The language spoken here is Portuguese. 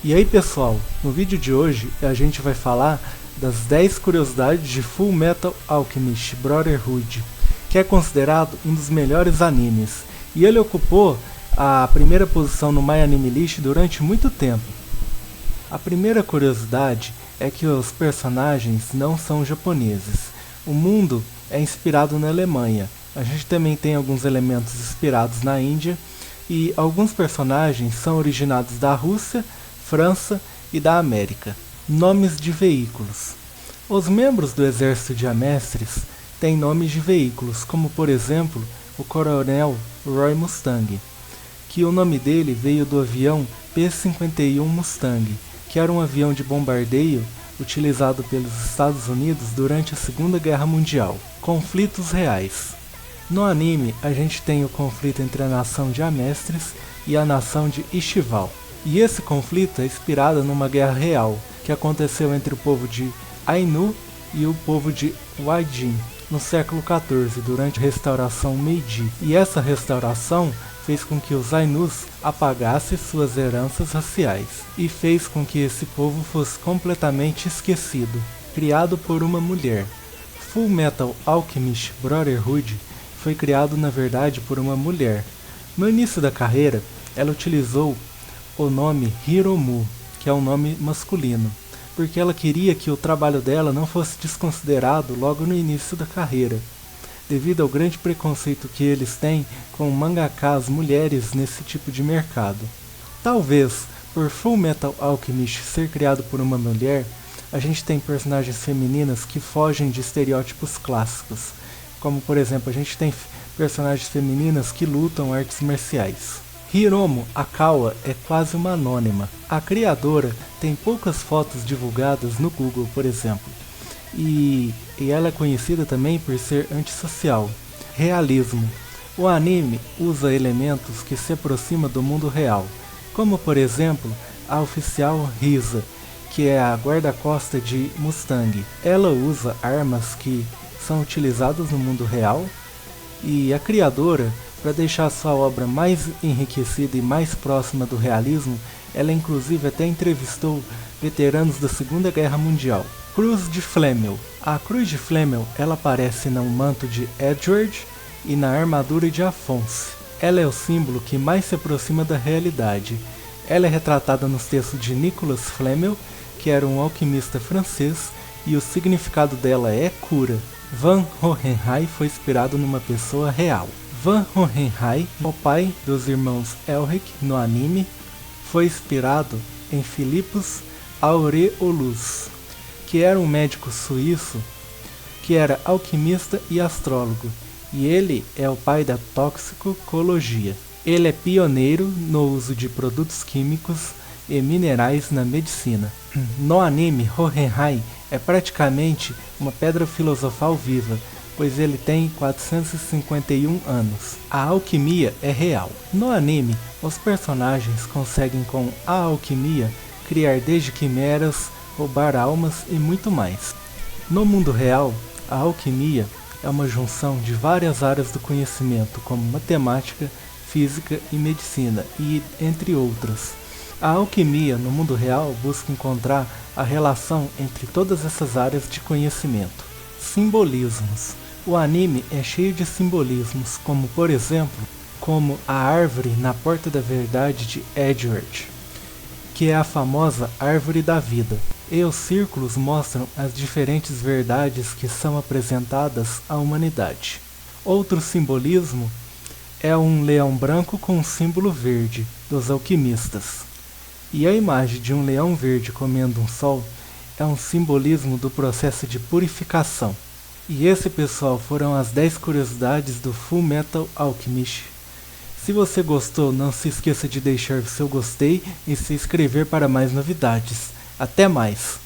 E aí pessoal, no vídeo de hoje a gente vai falar das 10 curiosidades de Fullmetal Alchemist Brotherhood, que é considerado um dos melhores animes, e ele ocupou a primeira posição no MyAnimeList durante muito tempo. A primeira curiosidade é que os personagens não são japoneses, o mundo é inspirado na Alemanha, a gente também tem alguns elementos inspirados na Índia, e alguns personagens são originados da Rússia, França e da América. Nomes de veículos. Os membros do exército de Amestris têm nomes de veículos, como por exemplo o coronel Roy Mustang, que o nome dele veio do avião P-51 Mustang, que era um avião de bombardeio utilizado pelos Estados Unidos durante a Segunda Guerra Mundial. Conflitos reais. No anime, a gente tem o conflito entre a nação de Amestris e a nação de Ishival. E esse conflito é inspirado numa guerra real, que aconteceu entre o povo de Ainu e o povo de Waijin, no século XIV, durante a restauração Meiji. E essa restauração fez com que os Ainus apagassem suas heranças raciais, e fez com que esse povo fosse completamente esquecido. Criado por uma mulher. Fullmetal Alchemist Brotherhood foi criado na verdade por uma mulher. No início da carreira, ela utilizou o nome Hiromu, que é um nome masculino, porque ela queria que o trabalho dela não fosse desconsiderado logo no início da carreira, devido ao grande preconceito que eles têm com mangakas mulheres nesse tipo de mercado. Talvez por Fullmetal Alchemist ser criado por uma mulher, a gente tem personagens femininas que fogem de estereótipos clássicos, como por exemplo a gente tem personagens femininas que lutam artes marciais. Hiromu Akawa é quase uma anônima. A criadora tem poucas fotos divulgadas no Google, por exemplo, e ela é conhecida também por ser antissocial. Realismo. O anime usa elementos que se aproximam do mundo real, como por exemplo a oficial Risa, que é a guarda-costa de Mustang. Ela usa armas que são utilizadas no mundo real, e a criadora, para deixar sua obra mais enriquecida e mais próxima do realismo, ela inclusive até entrevistou veteranos da Segunda Guerra Mundial. Cruz de Flamel. A Cruz de Flamel ela aparece no manto de Edward e na armadura de Afonso. Ela é o símbolo que mais se aproxima da realidade. Ela é retratada nos textos de Nicolas Flamel, que era um alquimista francês, e o significado dela é cura. Van Hohenheim foi inspirado numa pessoa real. Van Hohenheim, o pai dos irmãos Elric no anime, foi inspirado em Philippus Aureolus, que era um médico suíço que era alquimista e astrólogo, e ele é o pai da toxicologia. Ele é pioneiro no uso de produtos químicos e minerais na medicina. No anime, Hohenheim é praticamente uma pedra filosofal viva, pois ele tem 451 anos. A alquimia é real. No anime, os personagens conseguem com a alquimia criar desde quimeras, roubar almas e muito mais. No mundo real, a alquimia é uma junção de várias áreas do conhecimento, como matemática, física e medicina, e entre outras. A alquimia no mundo real busca encontrar a relação entre todas essas áreas de conhecimento. Simbolismos. O anime é cheio de simbolismos, como por exemplo, como a árvore na Porta da Verdade de Edward, que é a famosa Árvore da Vida. E os círculos mostram as diferentes verdades que são apresentadas à humanidade. Outro simbolismo é um leão branco com um símbolo verde, dos alquimistas. E a imagem de um leão verde comendo um sol é um simbolismo do processo de purificação. E esse, pessoal, foram as 10 curiosidades do Fullmetal Alchemist. Se você gostou, não se esqueça de deixar o seu gostei e se inscrever para mais novidades. Até mais!